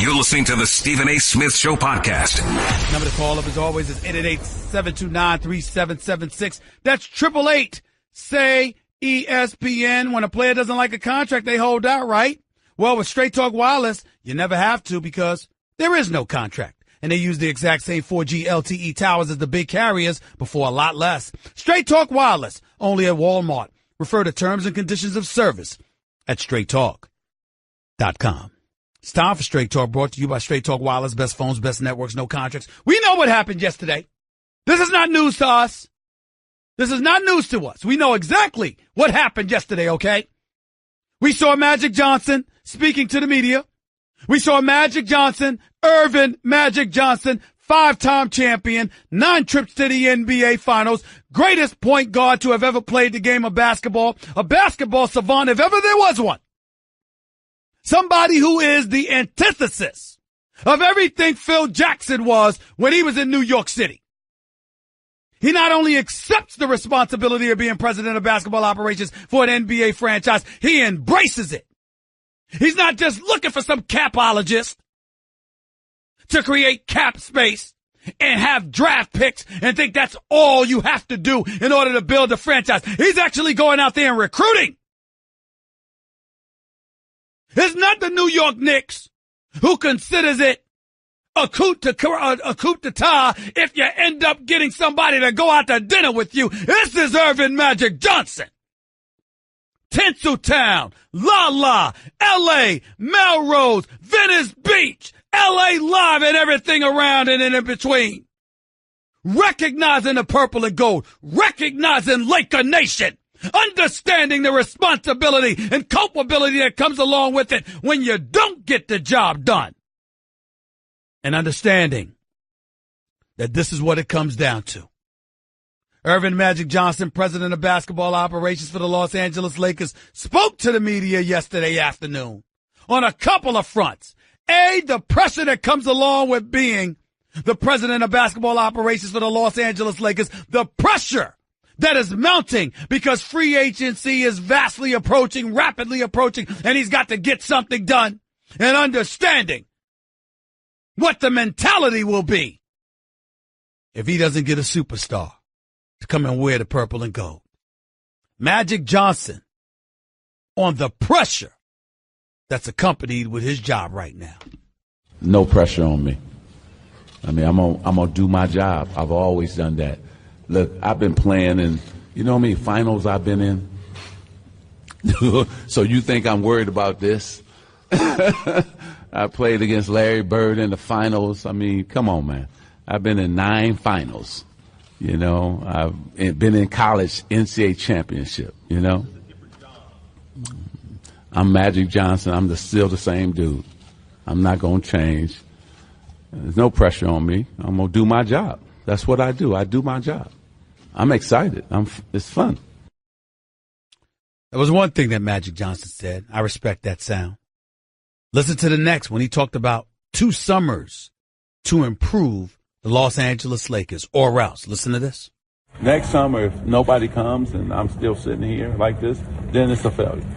You're listening to the Stephen A. Smith Show podcast. Number to call up as always is 888-729-3776. That's 888-SAY-ESPN. When a player doesn't like a contract, they hold out, right? Well, with Straight Talk Wireless, you never have to because there is no contract. And they use the exact same 4G LTE towers as the big carriers, but for a lot less. Straight Talk Wireless, only at Walmart. Refer to terms and conditions of service at straighttalk.com. It's time for Straight Talk, brought to you by Straight Talk Wireless. Best phones, best networks, no contracts. We know what happened yesterday. This is not news to us. This is not news to us. We know exactly what happened yesterday, okay? We saw Magic Johnson speaking to the media. We saw Magic Johnson, Irvin Magic Johnson, 5-time champion, 9 trips to the NBA Finals, greatest point guard to have ever played the game of basketball, a basketball savant if ever there was one. Somebody who is the antithesis of everything Phil Jackson was when he was in New York City. He not only accepts the responsibility of being president of basketball operations for an NBA franchise, he embraces it. He's not just looking for some capologist to create cap space and have draft picks and think that's all you have to do in order to build a franchise. He's actually going out there and recruiting. It's not the New York Knicks who considers it a coup d'etat if you end up getting somebody to go out to dinner with you. This is Irvin Magic Johnson. Tinseltown, La La, L.A., Melrose, Venice Beach, L.A. Live, and everything around and in between. Recognizing the purple and gold, recognizing Laker Nation, understanding the responsibility and culpability that comes along with it when you don't get the job done. And understanding that this is what it comes down to. Irvin Magic Johnson, president of basketball operations for the Los Angeles Lakers, spoke to the media yesterday afternoon on a couple of fronts. A, the pressure that comes along with being the president of basketball operations for the Los Angeles Lakers, the pressure that is mounting because free agency is rapidly approaching, and he's got to get something done, and understanding what the mentality will be if he doesn't get a superstar to come and wear the purple and gold. Magic Johnson on the pressure that's accompanied with his job right now. No pressure on me. I mean, I'm gonna do my job. I've always done that. Look, I've been playing in, you know how many finals I've been in? So you think I'm worried about this? I played against Larry Bird in the finals. I mean, come on, man. I've been in 9 finals. You know, I've been in college NCAA championship, you know. I'm Magic Johnson. I'm still the same dude. I'm not going to change. There's no pressure on me. I'm going to do my job. That's what I do. I do my job. I'm excited. It's fun. There was one thing that Magic Johnson said. I respect that sound. Listen to the next when he talked about 2 summers to improve the Los Angeles Lakers, or else. Listen to this. Next summer, if nobody comes and I'm still sitting here like this, then it's a failure.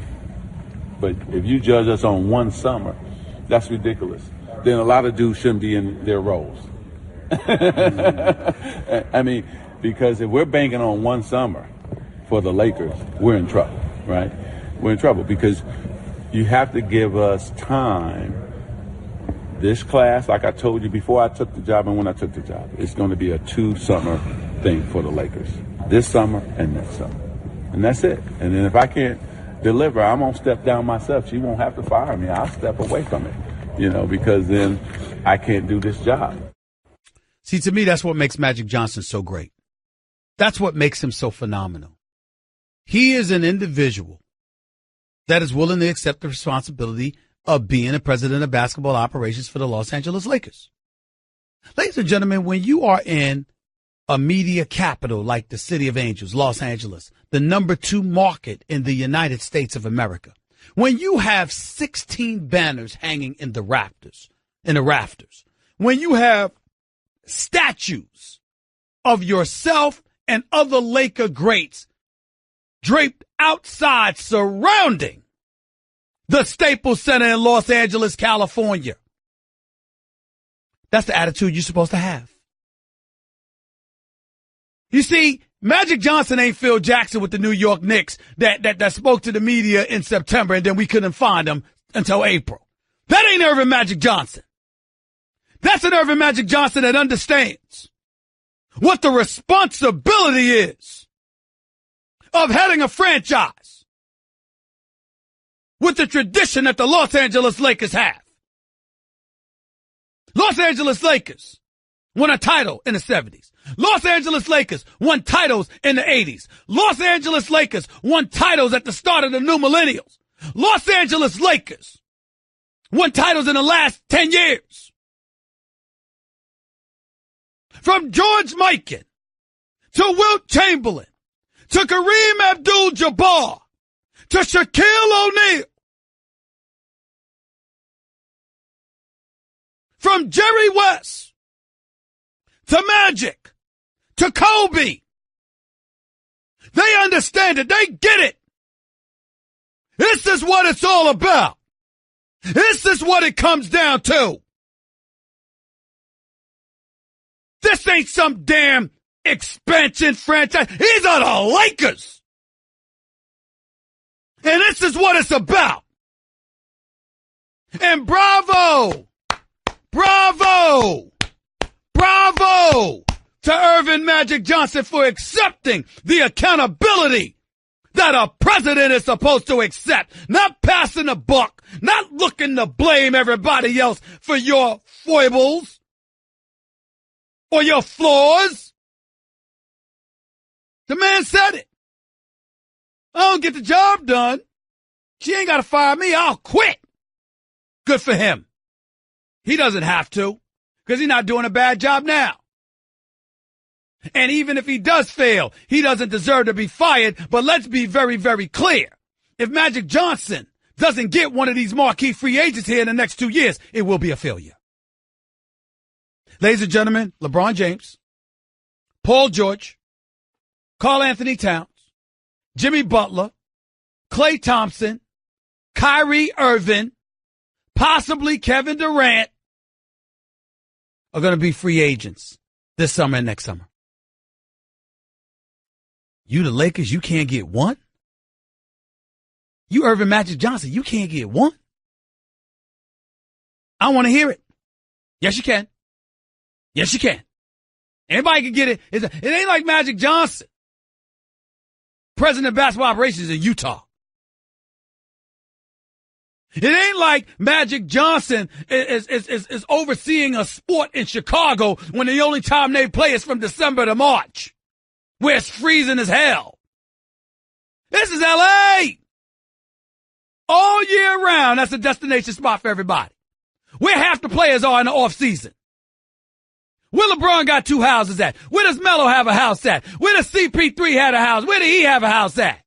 But if you judge us on 1 summer, that's ridiculous. Then a lot of dudes shouldn't be in their roles. I mean, because if we're banking on 1 summer for the Lakers, we're in trouble, right? We're in trouble because you have to give us time. This class, like I told you before I took the job and when I took the job, it's going to be a 2-summer thing for the Lakers. This summer and next summer. And that's it. And then if I can't deliver, I'm going to step down myself. She won't have to fire me. I'll step away from it, you know, because then I can't do this job. See, to me, that's what makes Magic Johnson so great. That's what makes him so phenomenal. He is an individual that is willing to accept the responsibility of being a president of basketball operations for the Los Angeles Lakers. Ladies and gentlemen, when you are in a media capital like the City of Angels, Los Angeles, the number 2 market in the United States of America, when you have 16 banners hanging in the rafters, when you have statues of yourself and other Laker greats draped outside surrounding the Staples Center in Los Angeles, California, That's the attitude you're supposed to have. You see, Magic Johnson ain't Phil Jackson with the New York Knicks that spoke to the media in September and then we couldn't find him until April. That ain't Irvin Magic Johnson. That's an Irvin Magic Johnson that understands what the responsibility is of heading a franchise with the tradition that the Los Angeles Lakers have. Los Angeles Lakers won a title in the 70s. Los Angeles Lakers won titles in the 80s. Los Angeles Lakers won titles at the start of the new millennials. Los Angeles Lakers won titles in the last 10 years. From George Mikan to Wilt Chamberlain to Kareem Abdul-Jabbar to Shaquille O'Neal. From Jerry West to Magic to Kobe. They understand it. They get it. This is what it's all about. This is what it comes down to. This ain't some damn expansion franchise. These are the Lakers. And this is what it's about. And bravo, bravo, bravo to Irvin Magic Johnson for accepting the accountability that a president is supposed to accept. Not passing the buck, not looking to blame everybody else for your foibles or your flaws. The man said it. I don't get the job done. She ain't got to fire me. I'll quit. Good for him. He doesn't have to because he's not doing a bad job now. And even if he does fail, he doesn't deserve to be fired. But let's be very, very clear. If Magic Johnson doesn't get one of these marquee free agents here in the next 2 years, it will be a failure. Ladies and gentlemen, LeBron James, Paul George, Karl Anthony Towns, Jimmy Butler, Klay Thompson, Kyrie Irving, possibly Kevin Durant are going to be free agents this summer and next summer. You the Lakers, you can't get one? You Irvin Magic Johnson, you can't get one? I want to hear it. Yes, you can. Yes, you can. Anybody can get it. It ain't like Magic Johnson, president of basketball operations in Utah. It ain't like Magic Johnson is overseeing a sport in Chicago when the only time they play is from December to March, where it's freezing as hell. This is L.A. all year round. That's a destination spot for everybody. Where half the players are in the offseason. Where LeBron got 2 houses at? Where does Melo have a house at? Where does CP3 have a house? Where did he have a house at?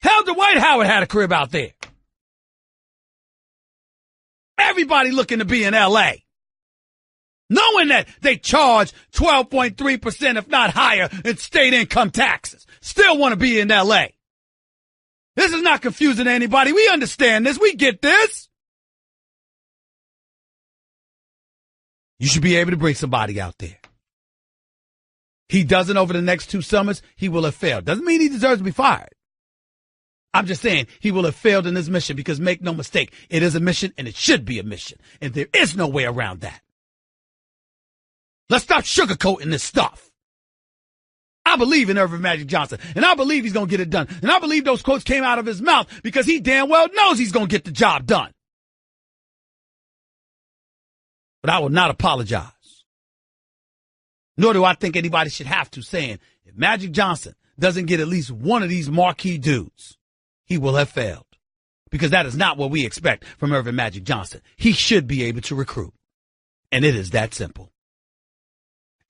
Hell, Dwight Howard had a crib out there. Everybody looking to be in L.A. Knowing that they charge 12.3%, if not higher, in state income taxes. Still want to be in L.A. This is not confusing to anybody. We understand this. We get this. You should be able to bring somebody out there. He doesn't over the next 2 summers, he will have failed. Doesn't mean he deserves to be fired. I'm just saying he will have failed in his mission because make no mistake, it is a mission and it should be a mission. And there is no way around that. Let's stop sugarcoating this stuff. I believe in Irvin Magic Johnson, and I believe he's going to get it done. And I believe those quotes came out of his mouth because he damn well knows he's going to get the job done. But I will not apologize. Nor do I think anybody should have to, saying if Magic Johnson doesn't get at least one of these marquee dudes, he will have failed. Because that is not what we expect from Irvin Magic Johnson. He should be able to recruit. And it is that simple.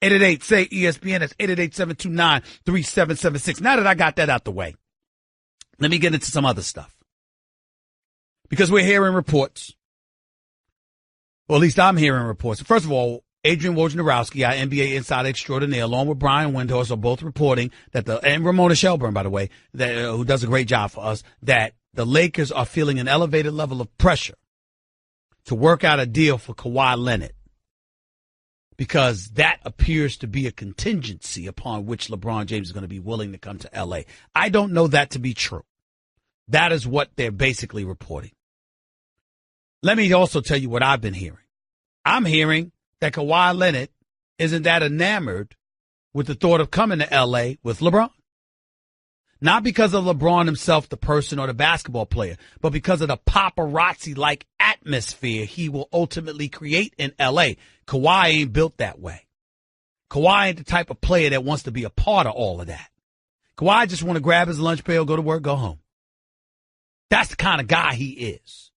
888-SAY-ESPN. That's 888-729-3776. Now that I got that out the way, let me get into some other stuff. Because we're hearing reports. Well, at least I'm hearing reports. First of all, Adrian Wojnarowski, our NBA insider extraordinaire, along with Brian Windhorst, are both reporting that and Ramona Shelburne, by the way, that, who does a great job for us, that the Lakers are feeling an elevated level of pressure to work out a deal for Kawhi Leonard, because that appears to be a contingency upon which LeBron James is going to be willing to come to L.A. I don't know that to be true. That is what they're basically reporting. Let me also tell you what I've been hearing. I'm hearing that Kawhi Leonard isn't that enamored with the thought of coming to L.A. with LeBron. Not because of LeBron himself, the person or the basketball player, but because of the paparazzi-like atmosphere he will ultimately create in L.A. Kawhi ain't built that way. Kawhi ain't the type of player that wants to be a part of all of that. Kawhi just want to grab his lunch pail, go to work, go home. That's the kind of guy he is.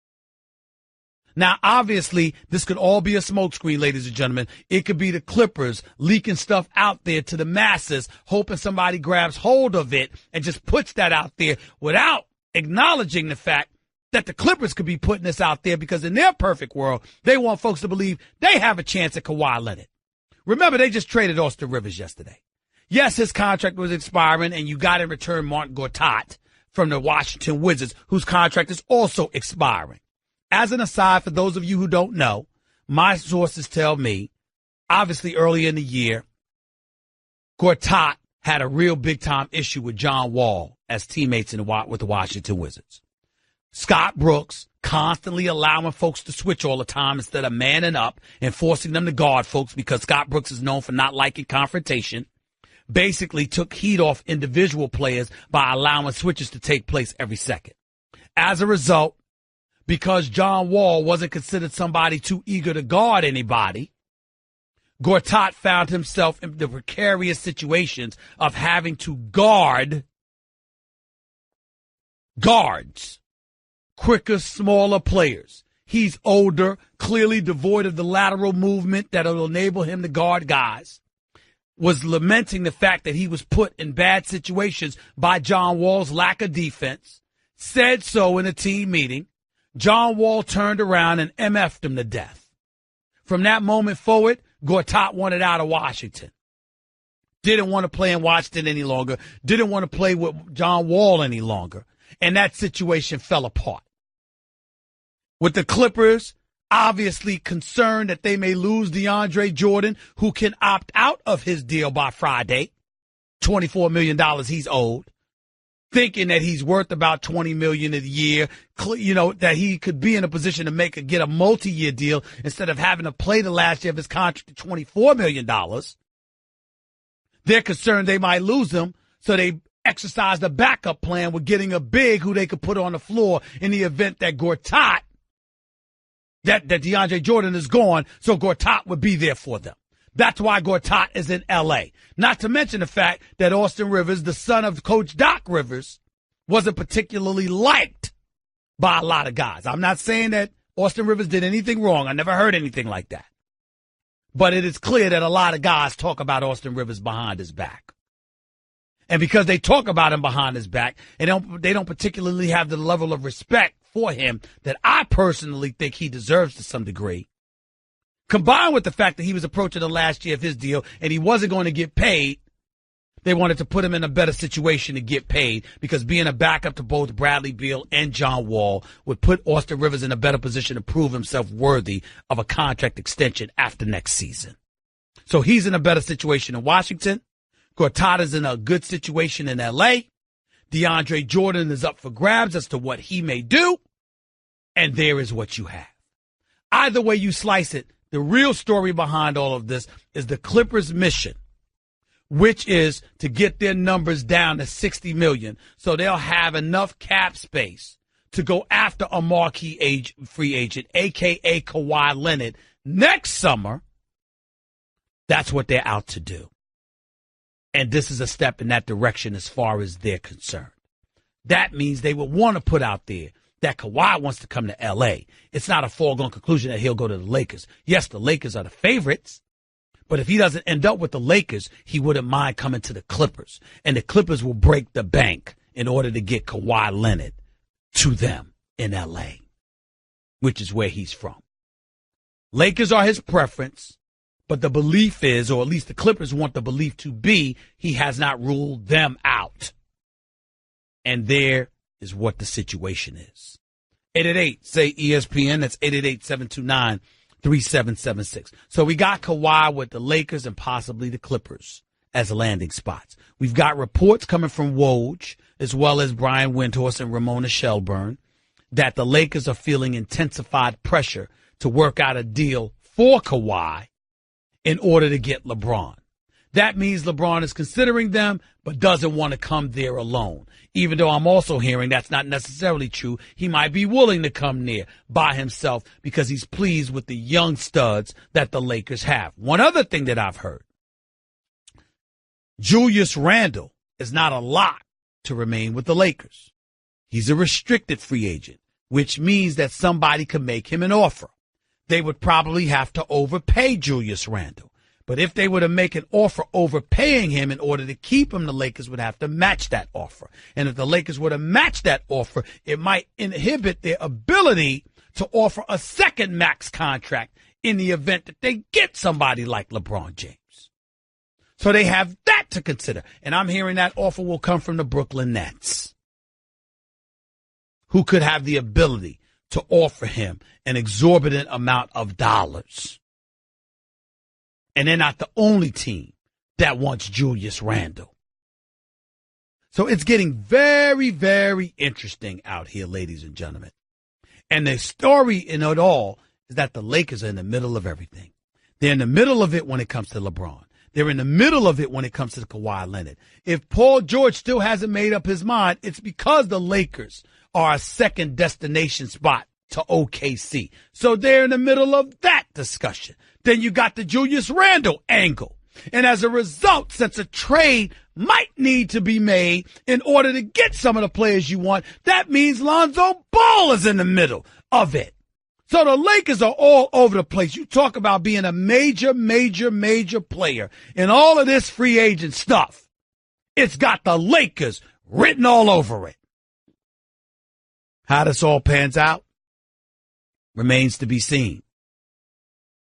Now, obviously, this could all be a smokescreen, ladies and gentlemen. It could be the Clippers leaking stuff out there to the masses, hoping somebody grabs hold of it and just puts that out there without acknowledging the fact that the Clippers could be putting this out there because in their perfect world, they want folks to believe they have a chance at Kawhi Leonard. Remember, they just traded Austin Rivers yesterday. Yes, his contract was expiring, and you got in return Martin Gortat from the Washington Wizards, whose contract is also expiring. As an aside, for those of you who don't know, my sources tell me, obviously early in the year, Gortat had a real big-time issue with John Wall as teammates with the Washington Wizards. Scott Brooks constantly allowing folks to switch all the time instead of manning up and forcing them to guard folks because Scott Brooks is known for not liking confrontation, basically took heat off individual players by allowing switches to take place every second. As a result, because John Wall wasn't considered somebody too eager to guard anybody, Gortat found himself in the precarious situations of having to guard guards, quicker, smaller players. He's older, clearly devoid of the lateral movement that will enable him to guard guys. Was lamenting the fact that he was put in bad situations by John Wall's lack of defense, said so in a team meeting. John Wall turned around and MF'd him to death. From that moment forward, Gortat wanted out of Washington. Didn't want to play in Washington any longer. Didn't want to play with John Wall any longer. And that situation fell apart. With the Clippers, obviously concerned that they may lose DeAndre Jordan, who can opt out of his deal by Friday. $24 million he's owed. Thinking that he's worth about $20 million a year, that he could be in a position to get a multi-year deal instead of having to play the last year of his contract to $24 million. They're concerned they might lose him, so they exercised a backup plan with getting a big who they could put on the floor in the event that Gortat, that DeAndre Jordan is gone, so Gortat would be there for them. That's why Gortat is in L.A. Not to mention the fact that Austin Rivers, the son of Coach Doc Rivers, wasn't particularly liked by a lot of guys. I'm not saying that Austin Rivers did anything wrong. I never heard anything like that. But it is clear that a lot of guys talk about Austin Rivers behind his back. And because they talk about him behind his back, they don't particularly have the level of respect for him that I personally think he deserves to some degree. Combined with the fact that he was approaching the last year of his deal and he wasn't going to get paid, they wanted to put him in a better situation to get paid because being a backup to both Bradley Beal and John Wall would put Austin Rivers in a better position to prove himself worthy of a contract extension after next season. So he's in a better situation in Washington. Gortat is in a good situation in L.A. DeAndre Jordan is up for grabs as to what he may do. And there is what you have. Either way you slice it, the real story behind all of this is the Clippers' mission, which is to get their numbers down to $60 million so they'll have enough cap space to go after a marquee free agent, a.k.a. Kawhi Leonard, next summer. That's what they're out to do. And this is a step in that direction as far as they're concerned. That means they would want to put out there that Kawhi wants to come to L.A. It's not a foregone conclusion that he'll go to the Lakers. Yes, the Lakers are the favorites, but if he doesn't end up with the Lakers, he wouldn't mind coming to the Clippers. And the Clippers will break the bank in order to get Kawhi Leonard to them in L.A., which is where he's from. Lakers are his preference, but the belief is, or at least the Clippers want the belief to be, he has not ruled them out. And there is what the situation is. 888, say ESPN. That's 888-729-3776. So we got Kawhi with the Lakers and possibly the Clippers as landing spots. We've got reports coming from Woj, as well as Brian Windhorst and Ramona Shelburne, that the Lakers are feeling intensified pressure to work out a deal for Kawhi in order to get LeBron. That means LeBron is considering them, but doesn't want to come there alone. Even though I'm also hearing that's not necessarily true. He might be willing to come near by himself because he's pleased with the young studs that the Lakers have. One other thing that I've heard, Julius Randle is not a lock to remain with the Lakers. He's a restricted free agent, which means that somebody could make him an offer. They would probably have to overpay Julius Randle. But if they were to make an offer overpaying him in order to keep him, the Lakers would have to match that offer. And if the Lakers were to match that offer, it might inhibit their ability to offer a second max contract in the event that they get somebody like LeBron James. So they have that to consider. And I'm hearing that offer will come from the Brooklyn Nets, who could have the ability to offer him an exorbitant amount of dollars. And they're not the only team that wants Julius Randle. So it's getting very, very interesting out here, ladies and gentlemen. And the story in it all is that the Lakers are in the middle of everything. They're in the middle of it when it comes to LeBron. They're in the middle of it when it comes to Kawhi Leonard. If Paul George still hasn't made up his mind, it's because the Lakers are a second destination spot to OKC. So they're in the middle of that discussion. Then you got the Julius Randle angle. And as a result, since a trade might need to be made in order to get some of the players you want, that means Lonzo Ball is in the middle of it. So the Lakers are all over the place. You talk about being a major, major, major player in all of this free agent stuff. It's got the Lakers written all over it. How this all pans out remains to be seen.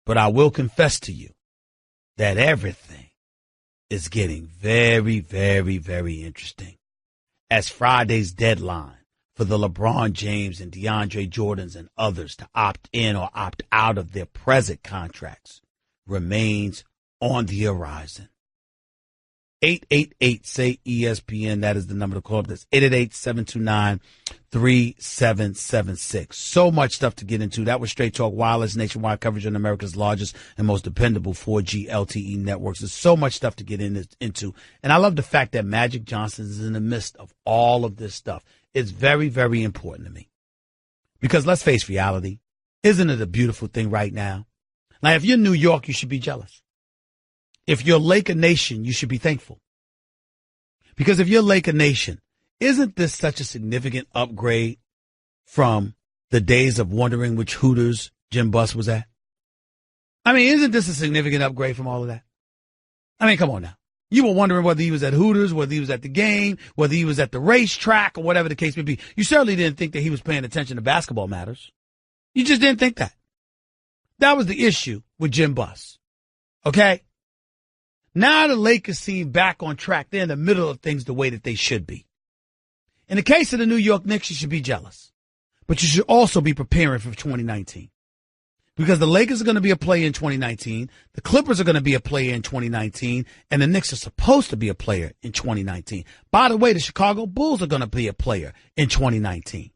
But I will confess to you that everything is getting very, very, very interesting as Friday's deadline for the LeBron James and DeAndre Jordans and others to opt in or opt out of their present contracts remains on the horizon. 888-SAY-ESPN. That is the number to call up. That's 888-729-3776. So much stuff to get into. That was Straight Talk Wireless, nationwide coverage on America's largest and most dependable 4G LTE networks. There's so much stuff to get into. And I love the fact that Magic Johnson is in the midst of all of this stuff. It's very, very important to me. Because let's face reality. Isn't it a beautiful thing right now? Now, if you're New York, you should be jealous. If you're Laker Nation, you should be thankful. Because if you're Laker Nation, isn't this such a significant upgrade from the days of wondering which Hooters Jim Buss was at? I mean, isn't this a significant upgrade from all of that? I mean, come on now. You were wondering whether he was at Hooters, whether he was at the game, whether he was at the racetrack, or whatever the case may be. You certainly didn't think that he was paying attention to basketball matters. You just didn't think that. That was the issue with Jim Buss. Okay? Now the Lakers seem back on track. They're in the middle of things the way that they should be. In the case of the New York Knicks, you should be jealous. But you should also be preparing for 2019. Because the Lakers are going to be a player in 2019. The Clippers are going to be a player in 2019. And the Knicks are supposed to be a player in 2019. By the way, the Chicago Bulls are going to be a player in 2019.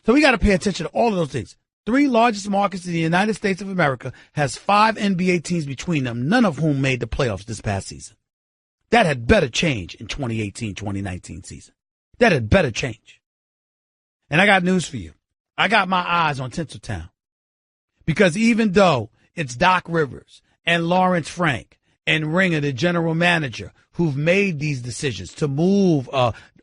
So we got to pay attention to all of those things. 3 largest markets in the United States of America has 5 NBA teams between them, none of whom made the playoffs this past season. That had better change in 2018-2019 season. That had better change. And I got news for you. I got my eyes on Tinseltown. Because even though it's Doc Rivers and Lawrence Frank and Ringer, the general manager, who've made these decisions to move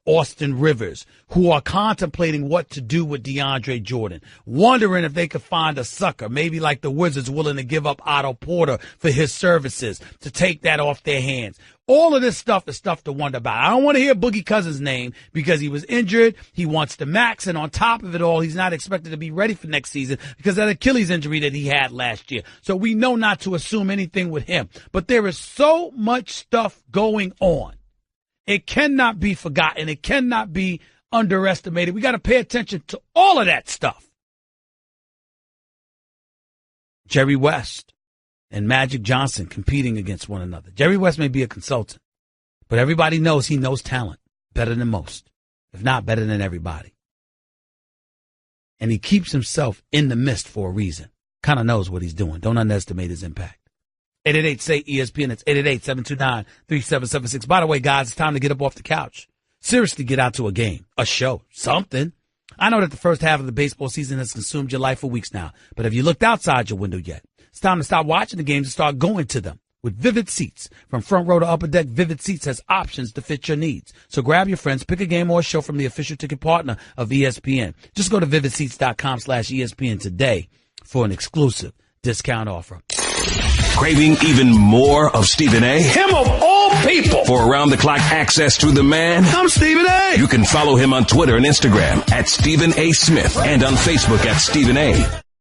Austin Rivers, who are contemplating what to do with DeAndre Jordan, wondering if they could find a sucker, maybe like the Wizards, willing to give up Otto Porter for his services to take that off their hands. All of this stuff is stuff to wonder about. I don't want to hear Boogie Cousins' name because he was injured. He wants the max, and on top of it all, he's not expected to be ready for next season because of that Achilles injury that he had last year. So we know not to assume anything with him. But there is so much stuff going on. It cannot be forgotten. It cannot be underestimated. We got to pay attention to all of that stuff. Jerry West and Magic Johnson competing against one another. Jerry West may be a consultant, but everybody knows he knows talent better than most, if not better than everybody. And he keeps himself in the mist for a reason. Kind of knows what he's doing. Don't underestimate his impact. 888-SAY-ESPN. It's 888-729-3776. By the way, guys, it's time to get up off the couch. Seriously, get out to a game, a show, something. I know that the first half of the baseball season has consumed your life for weeks now, but have you looked outside your window yet? It's time to stop watching the games and start going to them. With Vivid Seats, from front row to upper deck, Vivid Seats has options to fit your needs. So grab your friends, pick a game or a show from the official ticket partner of ESPN. Just go to vividseats.com/ESPN today for an exclusive discount offer. Craving even more of Stephen A? Him of all people! For around-the-clock access to the man? I'm Stephen A! You can follow him on Twitter and Instagram at Stephen A. Smith and on Facebook at Stephen A.